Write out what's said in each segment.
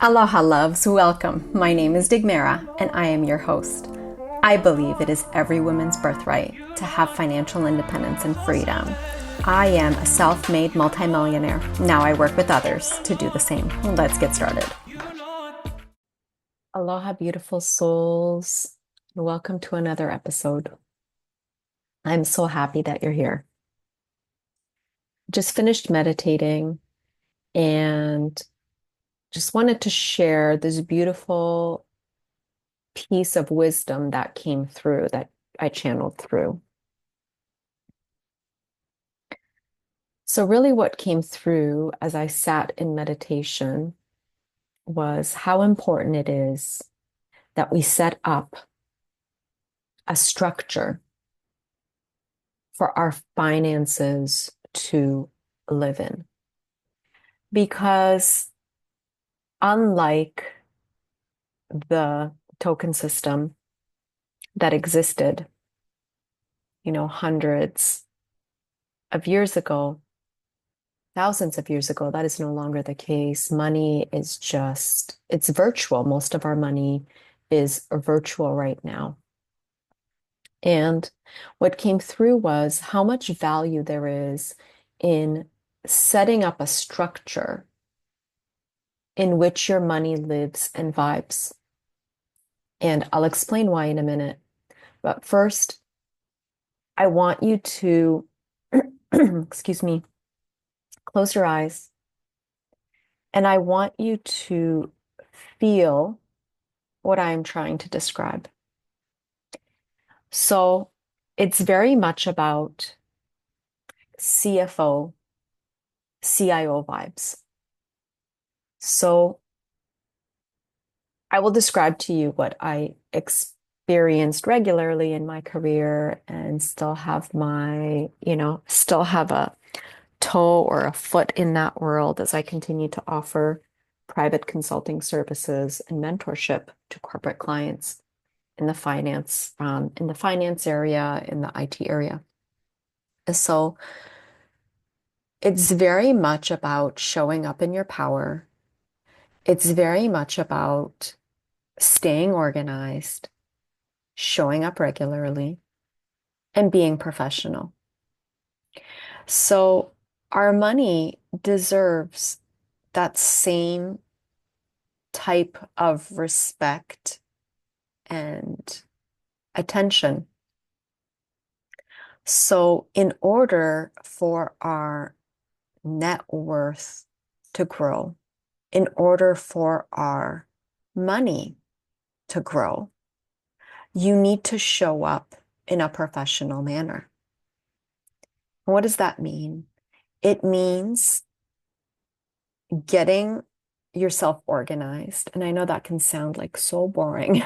Aloha loves, welcome. My name is Digmera and I am your host. I believe it is every woman's birthright to have financial independence and freedom. I am a self-made multimillionaire. Now I work with others to do the same. Let's get started. Aloha, beautiful souls. Welcome to another episode. I'm so happy that you're here. Just finished meditating and just wanted to share this beautiful piece of wisdom that came through, that I channeled through. So really what came through as I sat in meditation was how important it is that we set up a structure for our finances to live in. Because unlike the token system that existed, hundreds of years ago, thousands of years ago, that is no longer the case. Money is it's virtual. Most of our money is virtual right now. And what came through was how much value there is in setting up a structure in which your money lives and vibes. And I'll explain why in a minute. But first, I want you to, excuse me, close your eyes. And I want you to feel what I'm trying to describe. So it's very much about CFO, CIO vibes. So I will describe to you what I experienced regularly in my career and still have still have a toe or a foot in that world as I continue to offer private consulting services and mentorship to corporate clients in the finance area, in the IT area. So it's very much about showing up in your power. It's very much about staying organized, showing up regularly, and being professional. So our money deserves that same type of respect and attention. So in order for our net worth to grow, in order for our money to grow, you need to show up in a professional manner. What does that mean? It means getting yourself organized. And I know that can sound like so boring,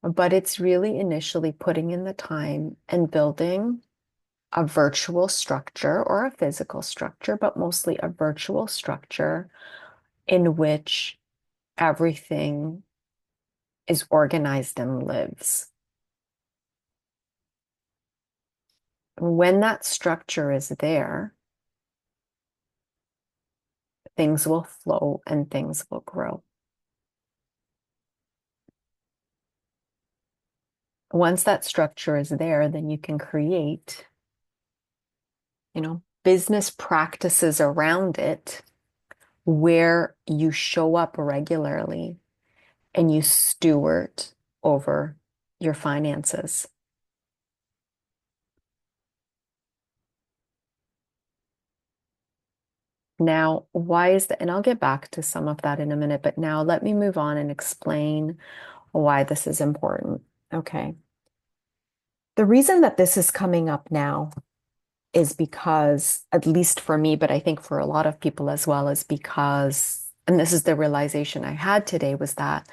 but it's really initially putting in the time and building a virtual structure or a physical structure, but mostly a virtual structure in which everything is organized and lives. When that structure is there, things will flow and things will grow. Once that structure is there, then you can create, business practices around it where you show up regularly and you steward over your finances. Now, why is that? And I'll get back to some of that in a minute, but now let me move on and explain why this is important. Okay. The reason that this is coming up now is because, at least for me, but I think for a lot of people as well, is because, and this is the realization I had today, was that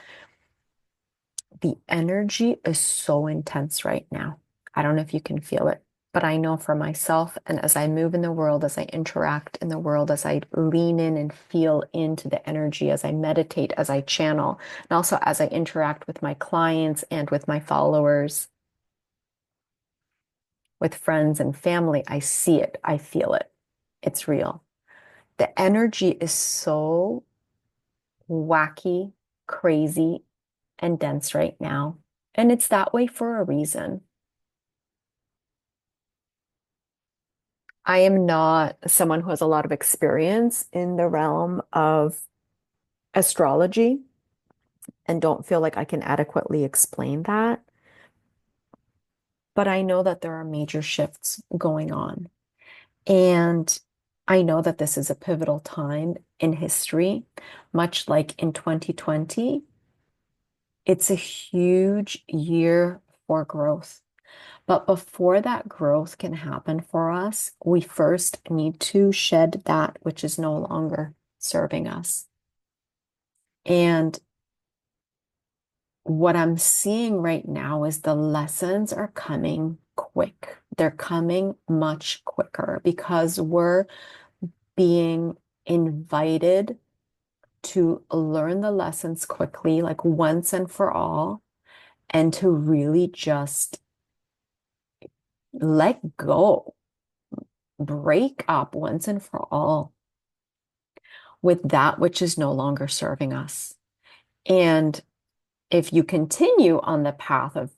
the energy is so intense right now. I don't know if you can feel it, but I know for myself, and as I move in the world, as I interact in the world, as I lean in and feel into the energy, as I meditate, as I channel, and also as I interact with my clients and with my followers, with friends and family, I see it, I feel it. It's real. The energy is so wacky, crazy, and dense right now. And it's that way for a reason. I am not someone who has a lot of experience in the realm of astrology and don't feel like I can adequately explain that. But I know that there are major shifts going on. And I know that this is a pivotal time in history, much like in 2020. It's a huge year for growth. But before that growth can happen for us, we first need to shed that which is no longer serving us. And what I'm seeing right now is the lessons are coming quick. They're coming much quicker because we're being invited to learn the lessons quickly, like once and for all, and to really just let go, break up once and for all with that which is no longer serving us. And if you continue on the path of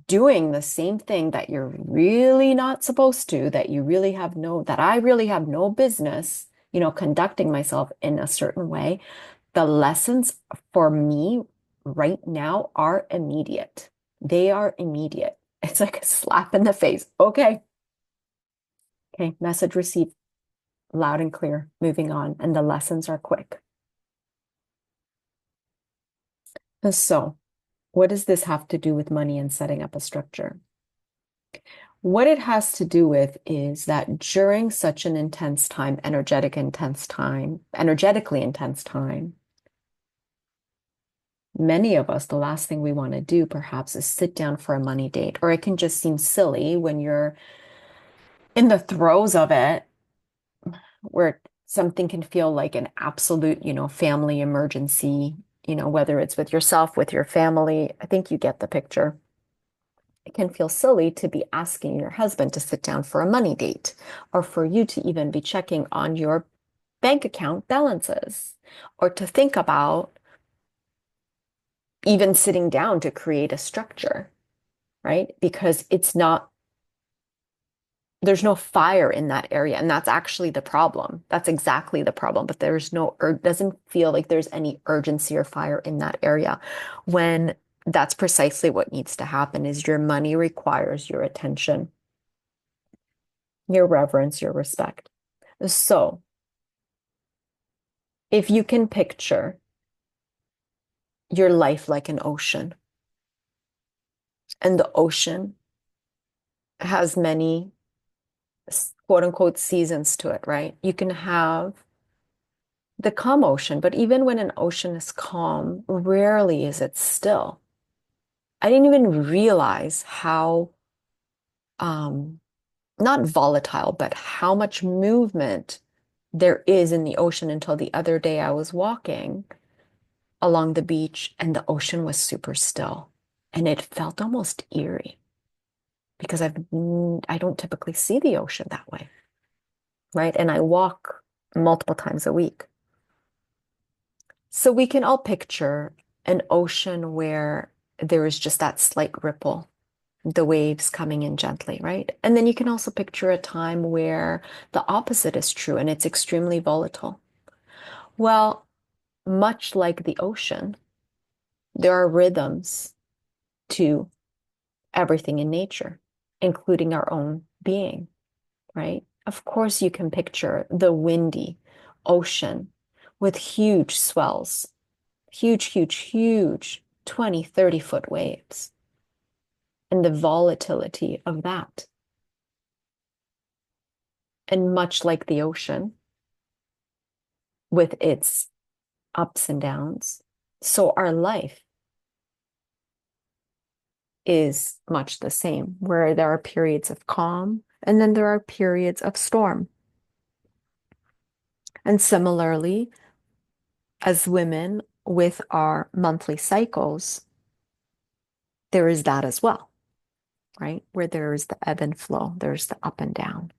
doing the same thing that you're really not supposed to, that I really have no business, conducting myself in a certain way, the lessons for me right now are immediate. They are immediate. It's like a slap in the face. Okay. Okay. Message received loud and clear, moving on. And the lessons are quick. So, what does this have to do with money and setting up a structure? What it has to do with is that during such an intense time, energetically intense time, many of us, the last thing we want to do perhaps is sit down for a money date, or it can just seem silly when you're in the throes of it, where something can feel like an absolute, family emergency, whether it's with yourself, with your family. I think you get the picture. It can feel silly to be asking your husband to sit down for a money date or for you to even be checking on your bank account balances or to think about even sitting down to create a structure, right? Because there's no fire in that area. And that's actually the problem. That's exactly the problem. But doesn't feel like there's any urgency or fire in that area when that's precisely what needs to happen is your money requires your attention, your reverence, your respect. So if you can picture your life like an ocean, and the ocean has many quote unquote seasons to it, right? You can have the calm ocean, but even when an ocean is calm, rarely is it still. I didn't even realize how not volatile, but how much movement there is in the ocean until the other day I was walking along the beach and the ocean was super still. And it felt almost eerie because I don't typically see the ocean that way, right? And I walk multiple times a week. So we can all picture an ocean where there is just that slight ripple, the waves coming in gently, right? And then you can also picture a time where the opposite is true and it's extremely volatile. Well, much like the ocean, there are rhythms to everything in nature, including our own being, right? Of course, you can picture the windy ocean with huge swells, huge, huge, huge 20, 30-foot waves, and the volatility of that. And much like the ocean, with its ups and downs, so our life is much the same, where there are periods of calm and then there are periods of storm. And similarly, as women with our monthly cycles, there is that as well, right? Where there is the ebb and flow, there's the up and down.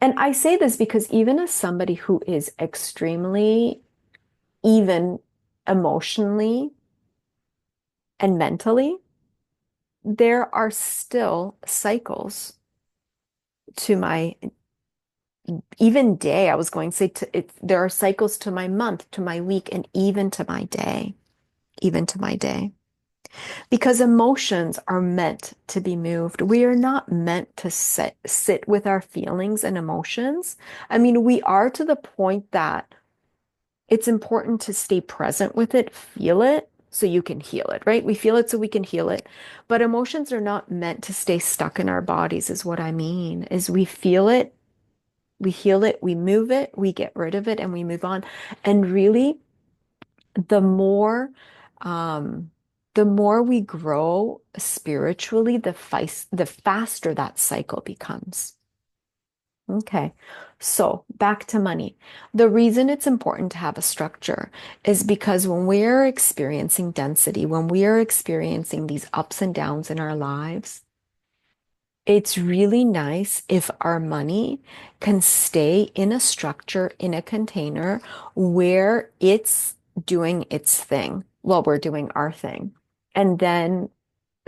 And I say this because even as somebody who is extremely even emotionally and mentally, there are still cycles to my even day. I was going to say there are cycles to my month, to my week, and even to my day, even to my day. Because emotions are meant to be moved. We are not meant to sit with our feelings and emotions. I mean, we are to the point that it's important to stay present with it, feel it so you can heal it, right? We feel it so we can heal it. But emotions are not meant to stay stuck in our bodies, is what I mean, is we feel it, we heal it, we move it, we get rid of it, and we move on. And really, the more um the more we grow spiritually, the faster that cycle becomes. Okay. So back to money. The reason it's important to have a structure is because when we're experiencing density, when we are experiencing these ups and downs in our lives, it's really nice if our money can stay in a structure, in a container where it's doing its thing while we're doing our thing. And then,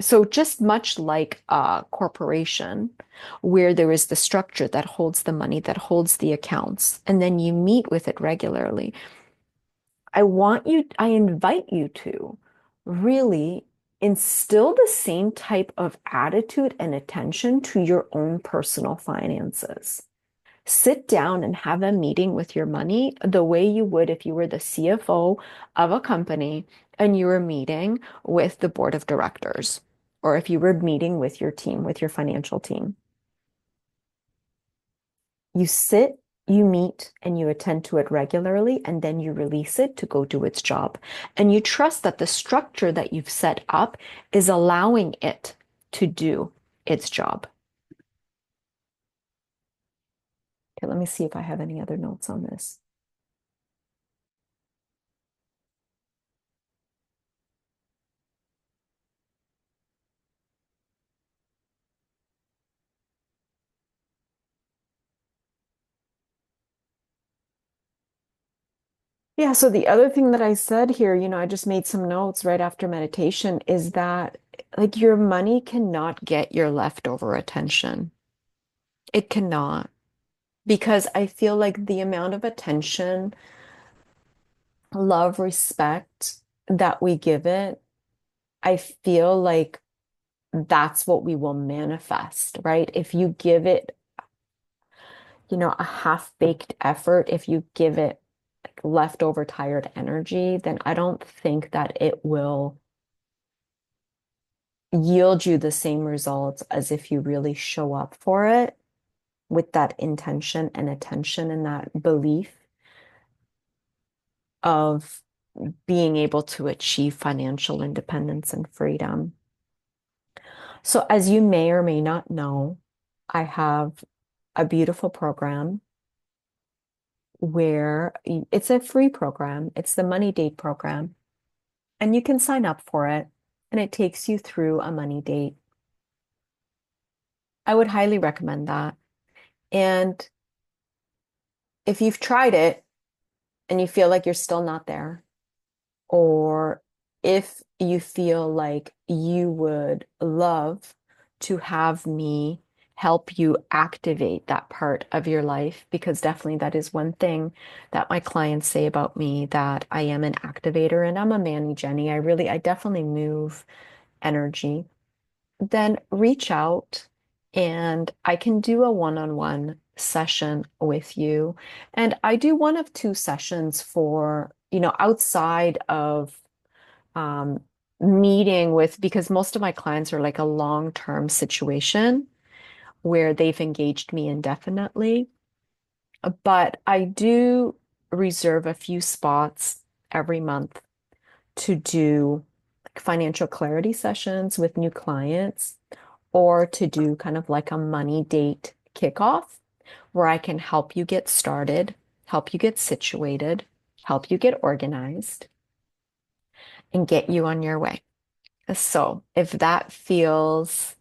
so just much like a corporation, where there is the structure that holds the money, that holds the accounts, and then you meet with it regularly. I invite you to really instill the same type of attitude and attention to your own personal finances. Sit down and have a meeting with your money the way you would if you were the CFO of a company and you were meeting with the board of directors, or if you were meeting with your team, with your financial team. You sit, you meet, and you attend to it regularly, and then you release it to go do its job. And you trust that the structure that you've set up is allowing it to do its job. Okay, let me see if I have any other notes on this. Yeah, so the other thing that I said here, I just made some notes right after meditation, is that like your money cannot get your leftover attention. It cannot. Because I feel like the amount of attention, love, respect that we give it, I feel like that's what we will manifest, right? If you give it, a half-baked effort, if you give it like leftover tired energy, then I don't think that it will yield you the same results as if you really show up for it with that intention and attention and that belief of being able to achieve financial independence and freedom. So, as you may or may not know, I have a beautiful program where it's a free program. It's the Money Date program, and you can sign up for it, and it takes you through a money date. I would highly recommend that. And if you've tried it and you feel like you're still not there, or if you feel like you would love to have me help you activate that part of your life, because definitely that is one thing that my clients say about me, that I am an activator and I'm a Manny Jenny. I definitely move energy. Then reach out and I can do a one-on-one session with you. And I do one of two sessions for, outside of um, meeting with, because most of my clients are like a long-term situation where they've engaged me indefinitely. But I do reserve a few spots every month to do like financial clarity sessions with new clients, or to do kind of like a money date kickoff where I can help you get started, help you get situated, help you get organized, and get you on your way. So if that feels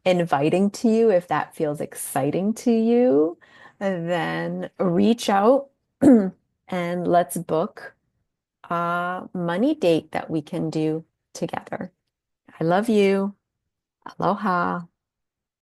inviting to you, if that feels exciting to you, then reach out and let's book a money date that we can do together. I love you. Aloha.